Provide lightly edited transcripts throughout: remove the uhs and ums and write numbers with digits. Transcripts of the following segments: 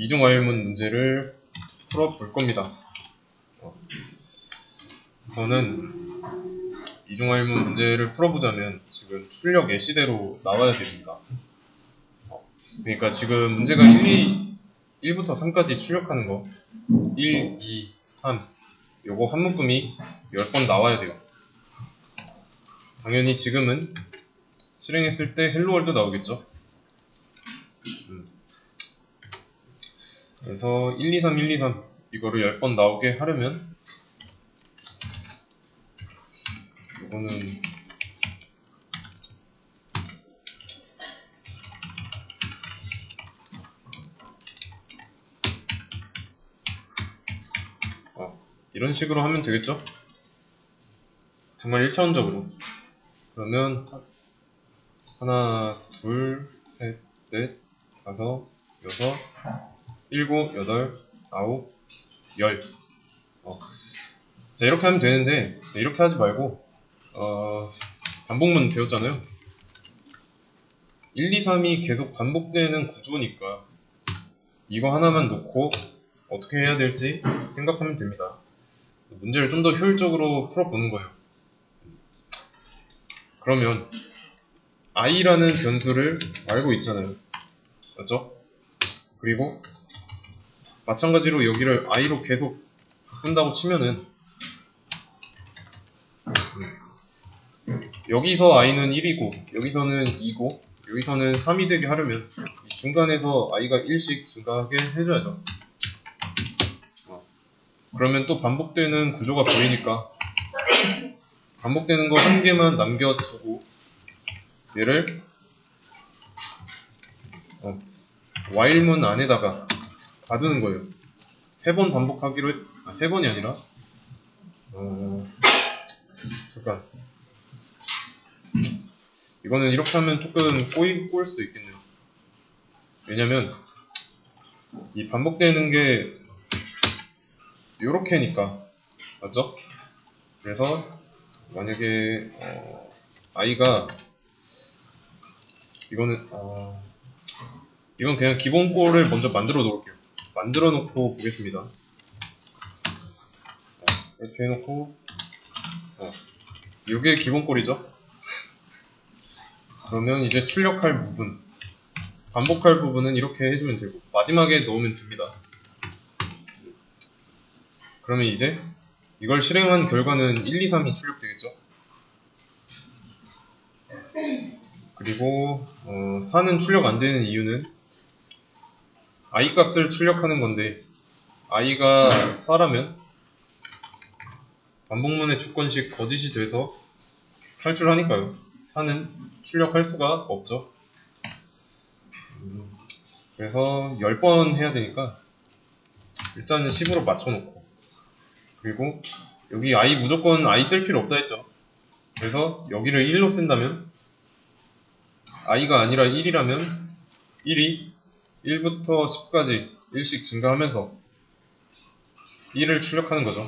이중화일문 문제를 풀어볼 겁니다. 우선은 이중화일문 문제를 풀어보자면 지금 출력 예시대로 나와야 됩니다. 그러니까 지금 문제가 1부터 3까지 출력하는 거 1, 2, 3 요거 한 묶음이 10번 나와야 돼요. 당연히 지금은 실행했을 때 헬로월드 나오겠죠. 그래서 1, 2, 3, 1, 2, 3 이거를 10번 나오게 하려면 이거는 이런 식으로 하면 되겠죠? 정말 1차원적으로. 그러면 하나, 둘, 셋, 넷, 다섯, 여섯, 일곱, 여덟, 아홉, 열. 자, 이렇게 하면 되는데, 자, 이렇게 하지 말고, 반복문 배웠잖아요. 1, 2, 3이 계속 반복되는 구조니까, 이거 하나만 놓고 어떻게 해야 될지 생각하면 됩니다. 문제를 좀 더 효율적으로 풀어보는 거예요. 그러면, i라는 변수를 알고 있잖아요. 맞죠? 그리고, 마찬가지로 여기를 i로 계속 바꾼다고 치면은 여기서 i는 1이고 여기서는 2고 여기서는 3이 되게 하려면 이 중간에서 i가 1씩 증가하게 해줘야죠. 그러면 또 반복되는 구조가 보이니까 반복되는 거 한 개만 남겨두고 얘를 while문 안에다가 가두는 거예요. 3번 반복하기로 했... 3번이 아니라 잠깐 이거는 이렇게 하면 조금 꼬일 수도 있겠네요. 왜냐면 이 반복되는 게 요렇게니까 맞죠? 그래서 만약에 i가 이거는 이건 그냥 기본 꼴을 먼저 만들어 놓을게요. 만들어 놓고 보겠습니다. 이렇게 해놓고 이게 기본 꼴이죠. 그러면 이제 출력할 부분 반복할 부분은 이렇게 해주면 되고 마지막에 넣으면 됩니다. 그러면 이제 이걸 실행한 결과는 1, 2, 3이 출력되겠죠. 그리고 4는 출력 안되는 이유는 i 값을 출력하는 건데 i가 4라면 반복문의 조건식 거짓이 돼서 탈출하니까요. 4는 출력할 수가 없죠. 그래서 10번 해야 되니까 일단은 10으로 맞춰놓고 그리고 여기 i 무조건 i 쓸 필요 없다 했죠. 그래서 여기를 1로 쓴다면 i가 아니라 1이라면 1이 1부터 10까지 1씩 증가하면서 1을 출력하는 거죠.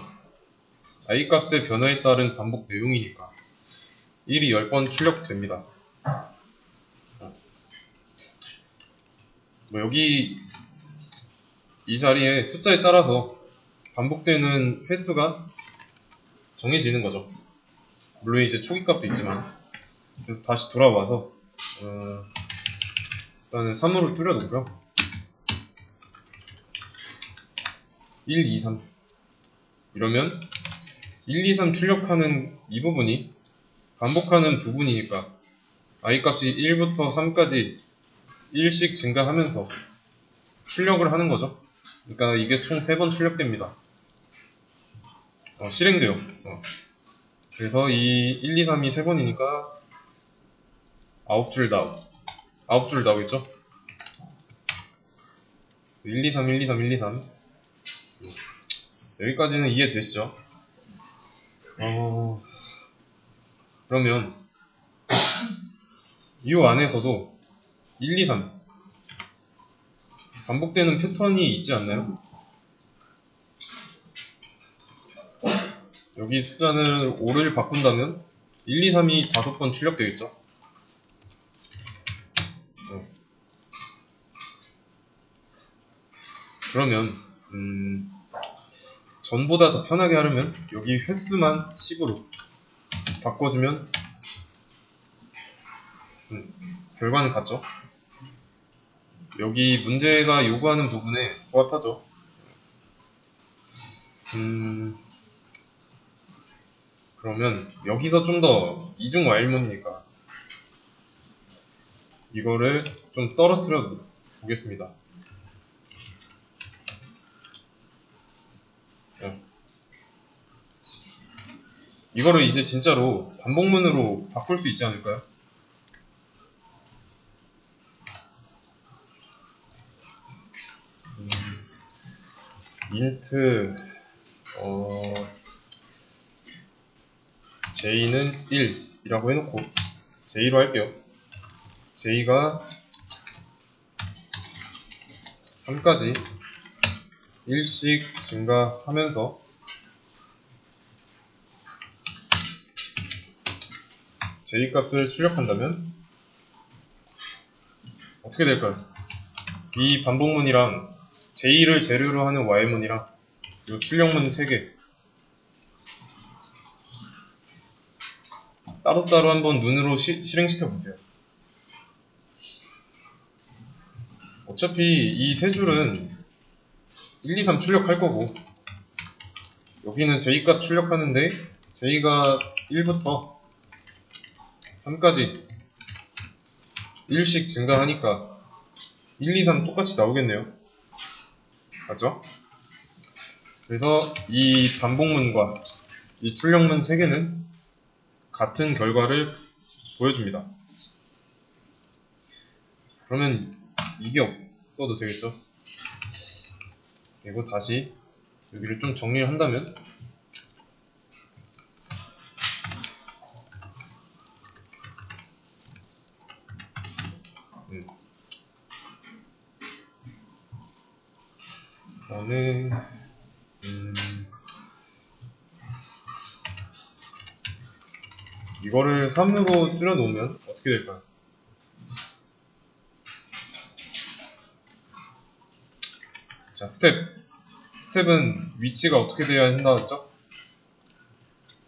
i 값의 변화에 따른 반복 내용이니까 1이 10번 출력됩니다. 여기 이 자리에 숫자에 따라서 반복되는 횟수가 정해지는 거죠. 물론 이제 초기값도 있지만. 그래서 다시 돌아와서 일단은 3으로 줄여 놓고요. 1, 2, 3 이러면 1, 2, 3 출력하는 이 부분이 반복하는 부분이니까 i 값이 1부터 3까지 1씩 증가하면서 출력을 하는 거죠. 그러니까 이게 총 3번 출력됩니다. 실행돼요. 그래서 이 1, 2, 3이 3번이니까 9줄 나오겠죠? 1, 2, 3, 1, 2, 3, 1, 2, 3 여기까지는 이해되시죠? 그러면 이 안에서도 1, 2, 3 반복되는 패턴이 있지 않나요? 여기 숫자는 5를 바꾼다면 1, 2, 3이 5번 출력되겠죠? 그러면 전보다 더 편하게 하려면 여기 횟수만 10으로 바꿔주면 결과는 같죠? 여기 문제가 요구하는 부분에 부합하죠. 그러면 여기서 좀 더 이중 와일문이니까 이거를 좀 떨어뜨려 보겠습니다. 이거를 이제 진짜로 반복문으로 바꿀 수 있지 않을까요? int j는 1이라고 해놓고 j로 할게요. j가 3까지 1씩 증가하면서 j 값을 출력한다면 어떻게 될까요? 이 반복문이랑 j를 재료로 하는 while문이랑 이 출력문 3개 따로따로 한번 눈으로 실행시켜 보세요. 어차피 이 세 줄은 1, 2, 3 출력할 거고 여기는 j값 출력하는데 j가 1부터 3까지 1씩 증가하니까 1, 2, 3 똑같이 나오겠네요. 맞죠? 그래서 이 반복문과 이 출력문 3개는 같은 결과를 보여줍니다. 그러면 이게 없어도 되겠죠? 그리고 다시 여기를 좀 정리를 한다면 그 다음에 이거를 3으로 줄여놓으면 어떻게 될까요? 자, 스텝은 위치가 어떻게 돼야 한다고 했죠?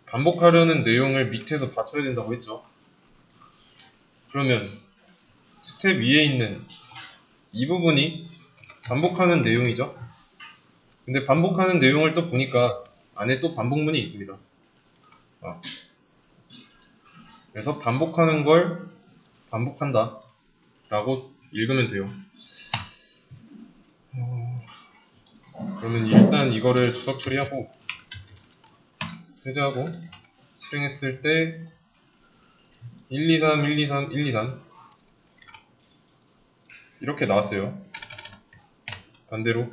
반복하려는 내용을 밑에서 받쳐야 된다고 했죠. 그러면 스텝 위에 있는 이 부분이 반복하는 내용이죠. 근데 반복하는 내용을 또 보니까 안에 또 반복문이 있습니다. 그래서 반복하는 걸 반복한다 라고 읽으면 돼요. 그러면 일단 이거를 주석 처리하고 해제하고 실행했을 때 1, 2, 3, 1, 2, 3, 1, 2, 3 이렇게 나왔어요. 반대로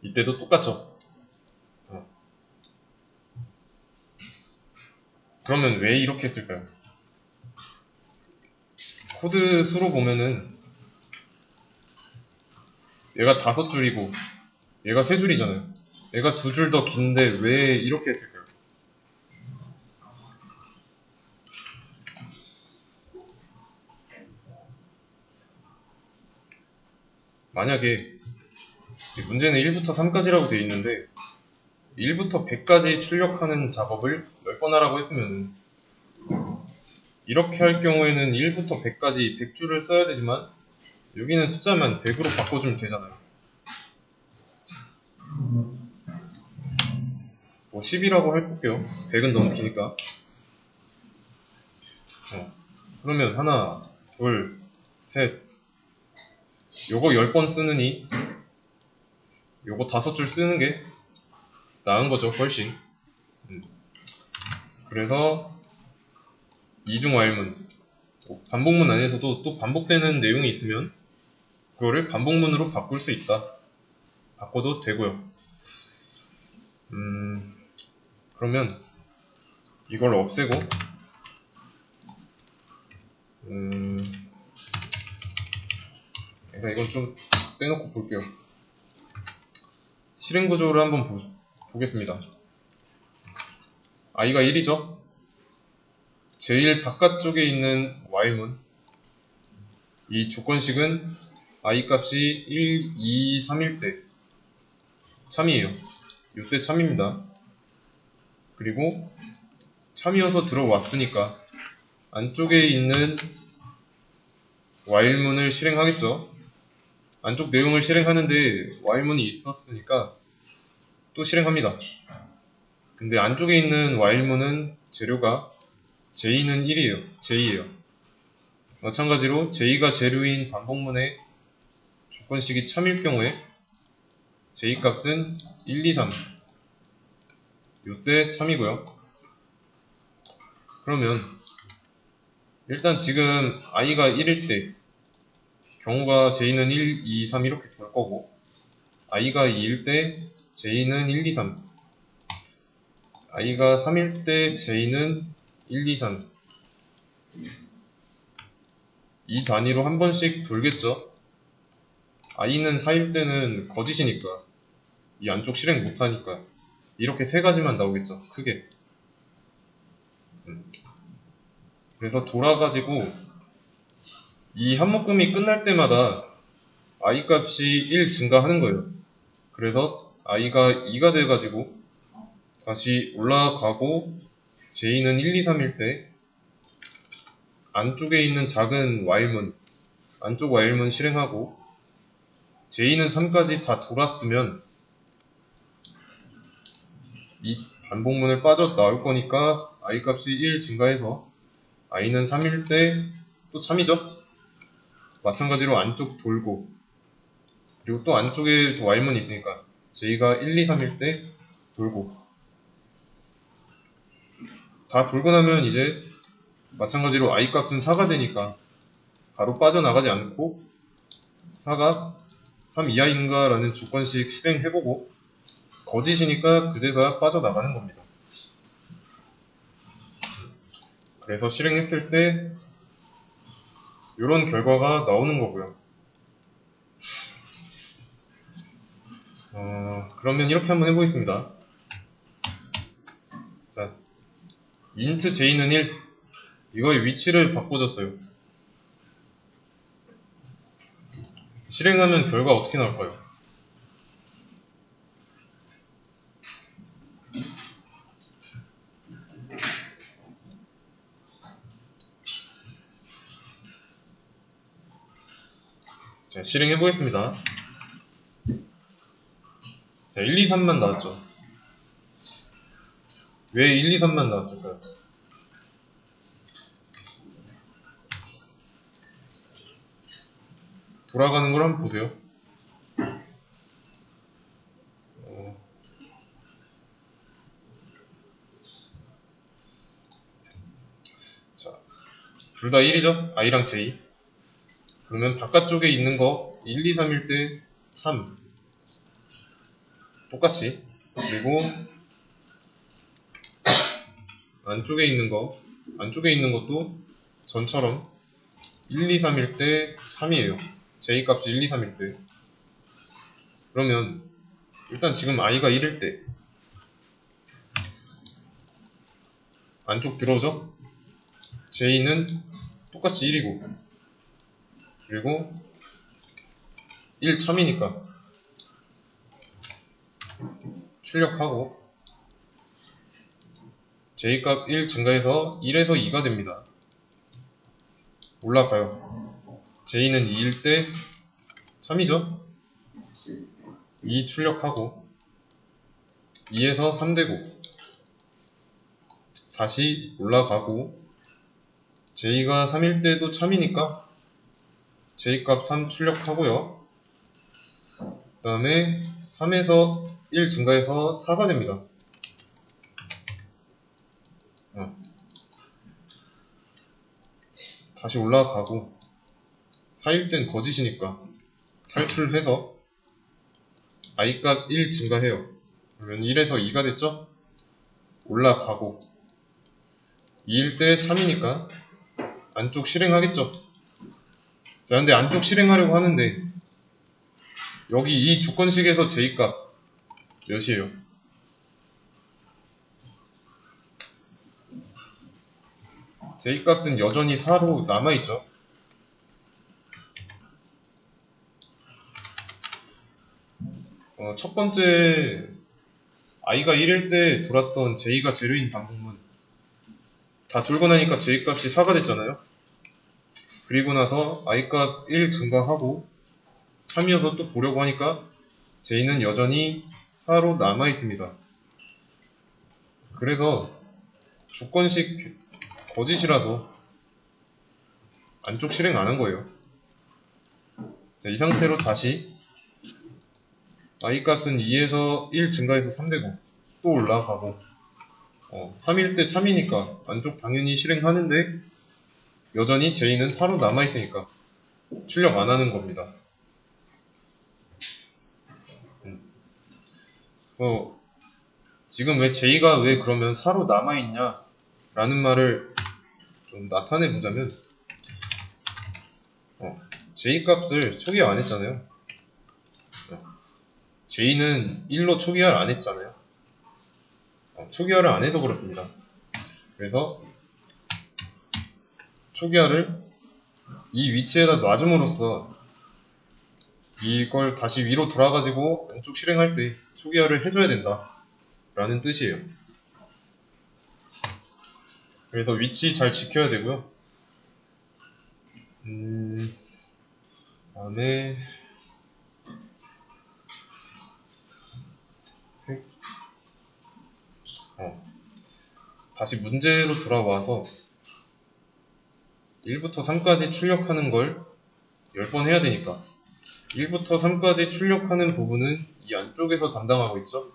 이때도 똑같죠. 그러면 왜 이렇게 했을까요? 코드 수로 보면은 얘가 5줄이고 얘가 3줄이잖아요. 얘가 2줄 더 긴데 왜 이렇게 했을까요? 만약에 문제는 1부터 3까지라고 되어 있는데 1부터 100까지 출력하는 작업을 10번 하라고 했으면 이렇게 할 경우에는 1부터 100까지 100줄을 써야 되지만 여기는 숫자만 100으로 바꿔주면 되잖아요. 뭐 10이라고 해볼게요. 100은 너무 기니까. 그러면 하나, 둘, 셋 요거 10번 쓰느니 요거 5줄 쓰는 게 나은 거죠, 훨씬. 그래서 이중 와일문 반복문 안에서도 또 반복되는 내용이 있으면 그거를 반복문으로 바꿀 수 있다. 바꿔도 되고요. 그러면 이걸 없애고 일단 이건 좀 떼놓고 볼게요. 실행 구조를 한번 보겠습니다. i가 1이죠. 제일 바깥쪽에 있는 while문, 이 조건식은 i 값이 1, 2, 3일 때 참이에요. 이때 참입니다. 그리고 참이어서 들어왔으니까 안쪽에 있는 while문을 실행하겠죠. 안쪽 내용을 실행하는데 while문이 있었으니까 또 실행합니다. 근데 안쪽에 있는 while문은 재료가 J는 1이에요. J예요. 마찬가지로 J가 재료인 반복문의 조건식이 참일 경우에 J 값은 1, 2, 3. 이때 참이고요. 그러면 일단 지금 i가 1일 때 경우가 J는 1, 2, 3 이렇게 돌 거고, i가 2일 때 J는 1, 2, 3, i가 3일 때 J는 1, 2, 3. 이 단위로 한 번씩 돌겠죠. i는 4일 때는 거짓이니까, 이 안쪽 실행 못하니까 이렇게 세 가지만 나오겠죠, 크게. 그래서 돌아가지고 이 한 묶음이 끝날 때마다 i 값이 1 증가하는 거예요. 그래서 i가 2가 돼가지고 다시 올라가고 J는 1, 2, 3일 때 안쪽에 있는 작은 while문, 안쪽 while문 실행하고 J는 3까지 다 돌았으면 이 반복문을 빠져 나올 거니까 i 값이 1 증가해서 i는 3일 때 또 참이죠. 마찬가지로 안쪽 돌고, 그리고 또 안쪽에 또 while문이 있으니까 J가 1, 2, 3일 때 돌고, 다 돌고 나면 이제 마찬가지로 i 값은 4가 되니까 바로 빠져나가지 않고 4가 3 이하인가 라는 조건식 실행해보고 거짓이니까 그제서야 빠져나가는 겁니다. 그래서 실행했을 때 이런 결과가 나오는 거고요. 그러면 이렇게 한번 해보겠습니다. 자, int j는 1, 이거의 위치를 바꿔줬어요. 실행하면 결과 어떻게 나올까요? 자, 실행해 보겠습니다. 자, 1, 2, 3만 나왔죠. 왜 1, 2, 3만 나왔을까요? 돌아가는 걸 한번 보세요. 자, 둘 다 1이죠? i랑 j. 그러면 바깥쪽에 있는 거 1, 2, 3일 때 참 똑같이, 그리고 안쪽에 있는 것도 전처럼 1, 2, 3일 때 참이에요. j 값이 1, 2, 3일 때. 그러면 일단 지금 i가 1일 때 안쪽 들어오죠? j는 똑같이 1이고, 그리고 1 참이니까 출력하고 J값 1 증가해서 1에서 2가 됩니다. 올라가요. J는 2일 때 3이죠? 2 출력하고 2에서 3 되고 다시 올라가고 J가 3일 때도 참이니까 J값 3 출력하고요. 그 다음에 3에서 1 증가해서 4가 됩니다. 다시 올라가고 4일 땐 거짓이니까 탈출해서 i값 1 증가해요. 그러면 1에서 2가 됐죠? 올라가고 2일 때 참이니까 안쪽 실행하겠죠? 자, 근데 안쪽 실행하려고 하는데 여기 이 조건식에서 j값 몇이에요? J값은 여전히 4로 남아있죠. 첫 번째 i가 1일 때 돌았던 J가 재료인 반복문 다 돌고 나니까 J값이 4가 됐잖아요. 그리고 나서 i값 1 증가하고 참이어서 또 보려고 하니까 J는 여전히 4로 남아있습니다. 그래서 조건식 거짓이라서 안쪽 실행 안 한 거예요. 자, 이 상태로 다시 i 값은 2에서 1 증가해서 3 되고 또 올라가고 3일 때 참이니까 안쪽 당연히 실행하는데 여전히 J는 4로 남아있으니까 출력 안 하는 겁니다. 그래서 지금 왜 J가 왜 그러면 4로 남아있냐 라는 말을 좀 나타내 보자면 J 값을 초기화 안 했잖아요. J는 1로 초기화를 안 했잖아요. 초기화를 안 해서 그렇습니다. 그래서 초기화를 이 위치에다 놔줌으로써 이걸 다시 위로 돌아가지고 왼쪽 실행할 때 초기화를 해줘야 된다 라는 뜻이에요. 그래서 위치 잘 지켜야 되고요. 다음에 다시 문제로 돌아와서 1부터 3까지 출력하는 걸 10번 해야 되니까 1부터 3까지 출력하는 부분은 이 안쪽에서 담당하고 있죠.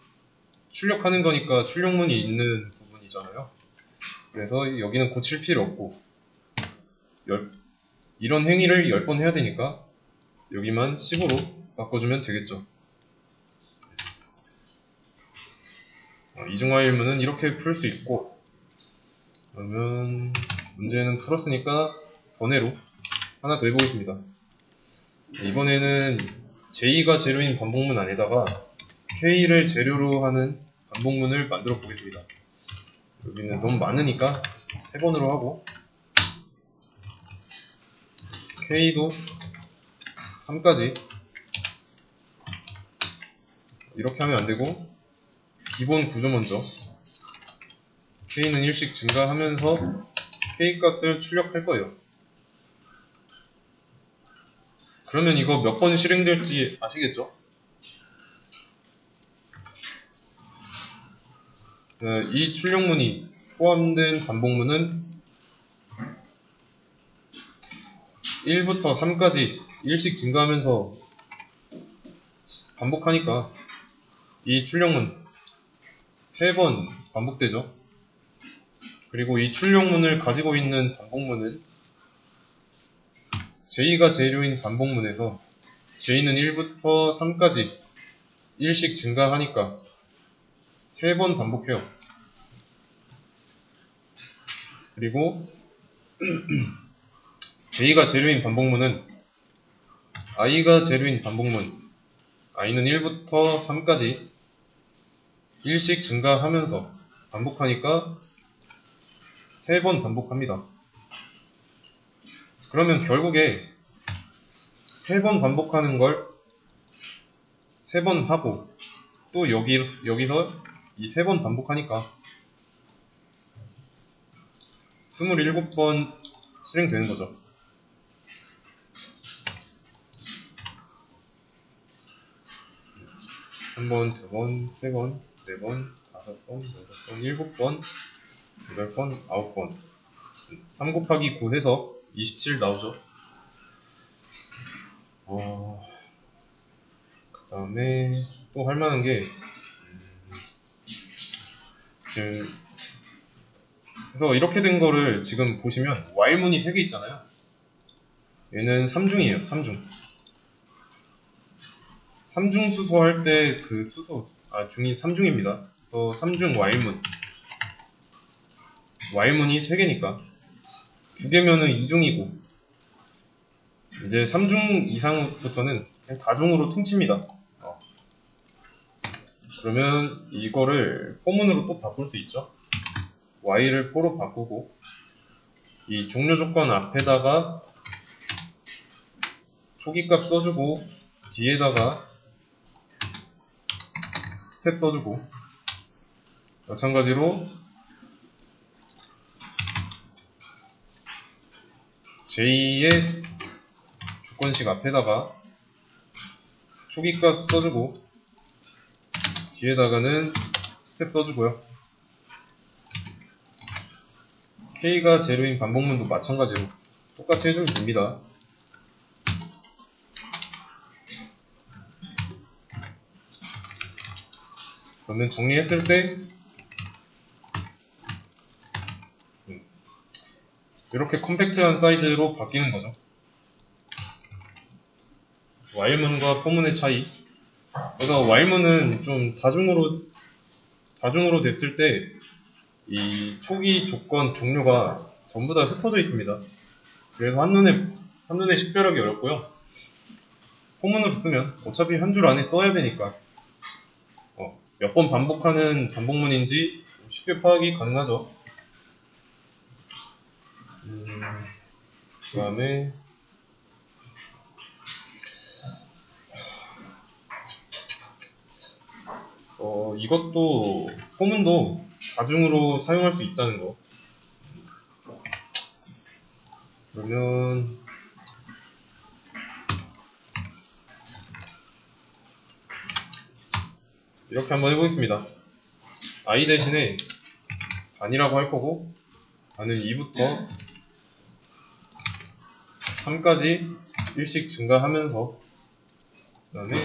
출력하는 거니까 출력문이 있는 부분이잖아요. 그래서 여기는 고칠 필요 없고 이런 행위를 10번 해야 되니까 여기만 10으로 바꿔주면 되겠죠. 이중화일문은 이렇게 풀 수 있고, 그러면 문제는 풀었으니까 번외로 하나 더 해보겠습니다. 이번에는 J가 재료인 반복문 안에다가 K를 재료로 하는 반복문을 만들어 보겠습니다. 여기는 너무 많으니까 3번으로 하고 K도 3까지 이렇게 하면 안되고 기본 구조 먼저 K는 1씩 증가하면서 K값을 출력할 거예요. 그러면 이거 몇 번 실행될지 아시겠죠? 이 출력문이 포함된 반복문은 1부터 3까지 1씩 증가하면서 반복하니까 이 출력문 3번 반복되죠. 그리고 이 출력문을 가지고 있는 반복문은 J가 재료인 반복문에서 J는 1부터 3까지 1씩 증가하니까 3번 반복해요. 그리고 J가 재료인 반복문은 i가 재료인 반복문 i는 1부터 3까지 1씩 증가하면서 반복하니까 3번 반복합니다. 그러면 결국에 3번 반복하는 걸 3번 하고 또 여기서 이 3번 반복하니까 27번 실행되는 거죠. 한 번, 두 번, 세 번, 네 번, 5번, 6번, 7번, 8번, 9번 3 곱하기 9 해서 27 나오죠. 그 다음에 또 할만한 게 지금 그래서 이렇게 된 거를 지금 보시면 while문이 3개 있잖아요. 얘는 3중이에요. 3중. 3중 수소 할 때 그 수소 중이 3중입니다. 그래서 3중 while문이 3개니까 2개면은 2중이고 이제 3중 이상부터는 그냥 다중으로 퉁칩니다. 그러면 이거를 포문으로 또 바꿀 수 있죠. y를 포로 바꾸고 이 종료 조건 앞에다가 초기값 써주고 뒤에다가 스텝 써주고, 마찬가지로 j2의 조건식 앞에다가 초기값 써주고 뒤에다가는 스텝 써주고요. k가 제로인 반복문도 마찬가지로 똑같이 해주면 됩니다. 그러면 정리했을 때 이렇게 컴팩트한 사이즈로 바뀌는 거죠. while문과 for문의 차이. 그래서 while문은 좀 다중으로 됐을 때 이 초기 조건 종료가 전부 다 흩어져 있습니다. 그래서 한눈에 식별하기 어렵고요. for문으로 쓰면 어차피 한 줄 안에 써야 되니까 몇 번 반복하는 반복문인지 쉽게 파악이 가능하죠. 그 다음에 이것도 for문도 다중으로 사용할 수 있다는 거. 그러면 이렇게 한번 해보겠습니다. i 대신에 단이라고 할 거고, 단은 2부터 3까지 1씩 증가하면서, 그 다음에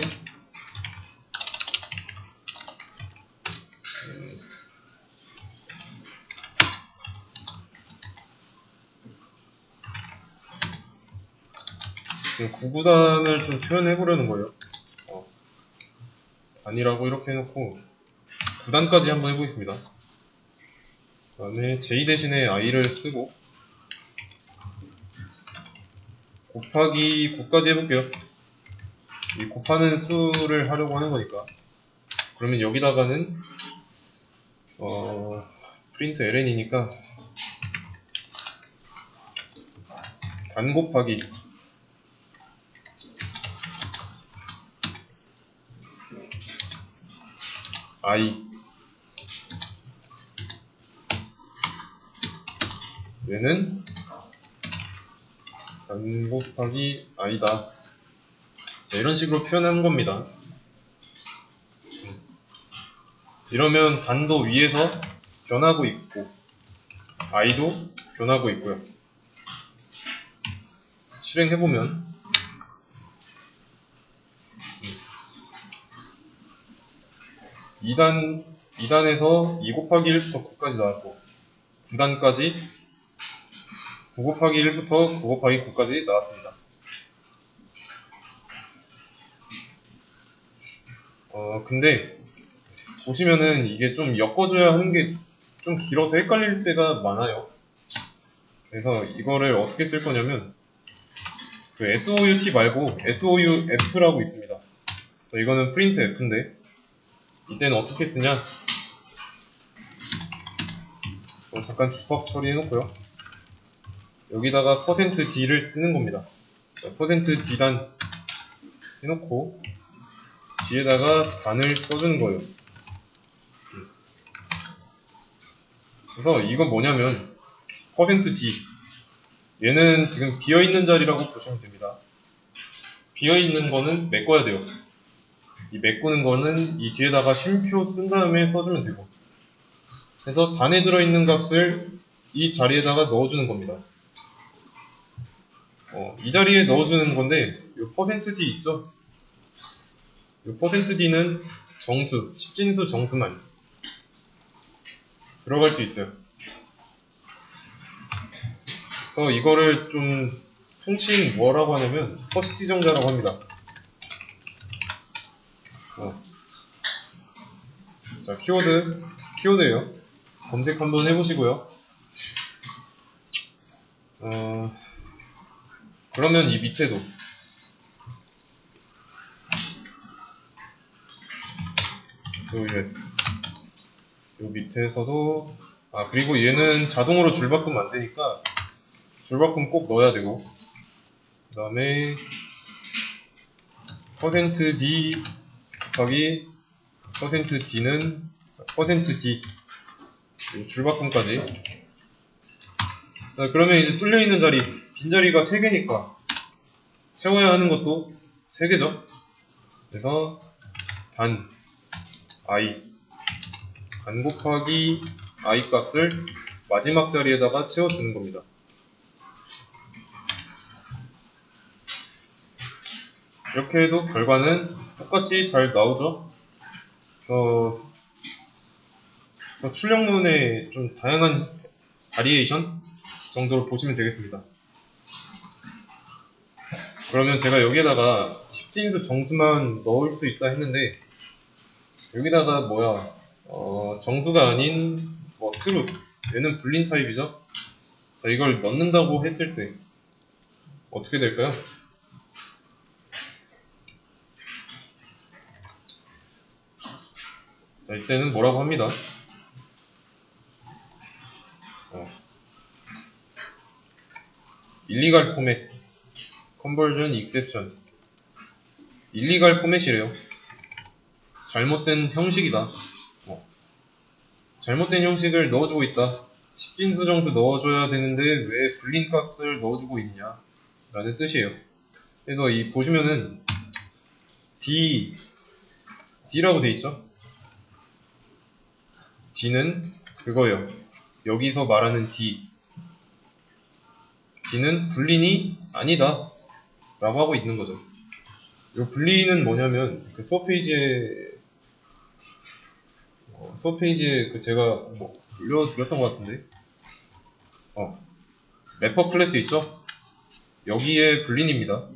지금 9구단을 좀 표현해 보려는 거예요. 단이라고 이렇게 해놓고 9단까지 한번 해보겠습니다. 그 다음에 j 대신에 i를 쓰고 곱하기 9까지 해볼게요. 이 곱하는 수를 하려고 하는 거니까. 그러면 여기다가는 프린트 ln이니까 단 곱하기 i, 얘는 단 곱하기 i다. 네, 이런 식으로 표현하는 겁니다. 이러면 단도 위에서 변하고 있고 i도 변하고 있고요. 실행해보면 2단에서 2 곱하기 1부터 9까지 나왔고 9단까지 9 곱하기 1부터 9 곱하기 9까지 나왔습니다. 근데 보시면은 이게 좀 엮어줘야 하는 게 좀 길어서 헷갈릴 때가 많아요. 그래서 이거를 어떻게 쓸 거냐면 그 SOUT 말고 SOUF라고 있습니다. 이거는 프린트 F인데 이때는 어떻게 쓰냐, 잠깐 주석 처리해놓고요. 여기다가 %d를 쓰는 겁니다. %d단 해놓고 뒤에다가 단을 써주는 거예요. 그래서 이건 뭐냐면 %d, 얘는 지금 비어있는 자리라고 보시면 됩니다. 비어있는 거는 메꿔야 돼요. 이 메꾸는 거는 이 뒤에다가 쉼표 쓴 다음에 써주면 되고, 그래서 단에 들어있는 값을 이 자리에다가 넣어주는 겁니다. 이 자리에 넣어주는 건데 이 %d 있죠? 이 %d는 정수, 십진수 정수만 들어갈 수 있어요. 그래서 이거를 좀 통칭 뭐라고 하냐면 서식지정자라고 합니다. 자, 키워드예요. 검색 한번 해보시고요. 그러면 이 밑에도 요 밑에서도 그리고 얘는 자동으로 줄 바꾸면 안 되니까 줄바꿈 꼭 넣어야 되고, 그 다음에 %d 곱하기 %d는 %d 그리고 줄바꿈까지. 그러면 이제 뚫려있는 자리, 빈자리가 3개니까 채워야 하는 것도 3개죠. 그래서 단 곱하기 i 값을 마지막 자리에다가 채워주는 겁니다. 이렇게 해도 결과는 똑같이 잘 나오죠. 그래서 출력문의 좀 다양한 바리에이션 정도로 보시면 되겠습니다. 그러면 제가 여기에다가 10진수 정수만 넣을 수 있다 했는데, 여기다가 정수가 아닌 트루, 얘는 불린 타입이죠. 자, 이걸 넣는다고 했을 때 어떻게 될까요? 자, 이때는 뭐라고 합니다. 일리갈 포맷, 컨버전 익셉션. 일리갈 포맷이래요. 잘못된 형식이다. 잘못된 형식을 넣어주고 있다. 10진수 정수 넣어줘야 되는데 왜 불린 값을 넣어주고 있냐 라는 뜻이에요. 그래서 이 보시면은 D라고 돼 있죠. D는 그거예요. 여기서 말하는 D는 불린이 아니다 라고 하고 있는 거죠. 이 불린은 뭐냐면 그 수업 페이지에 그 제가 올려드렸던 것 같은데, 래퍼 클래스 있죠? 여기에 불린입니다.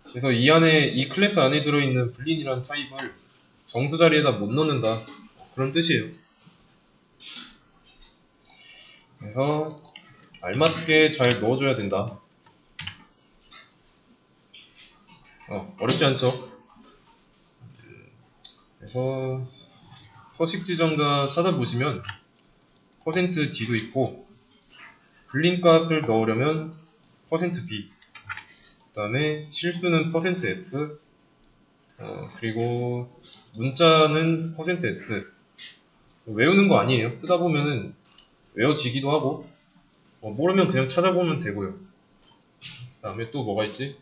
그래서 이 클래스 안에 들어있는 불린이라는 타입을 정수 자리에다 못 넣는다, 그런 뜻이에요. 그래서 알맞게 잘 넣어줘야 된다. 어렵지 않죠? 그래서 서식 지정자 찾아보시면 %d도 있고, 불린 값을 넣으려면 %b, 그 다음에 실수는 %f, 그리고 문자는 %s. 외우는 거 아니에요. 쓰다 보면은 외워지기도 하고, 모르면 그냥 찾아보면 되고요. 그 다음에 또 뭐가 있지?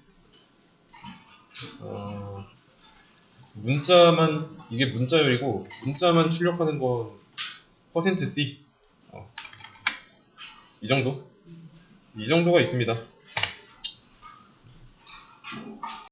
이게 문자열이고, 문자만 출력하는 건 %c. 이 정도가 있습니다.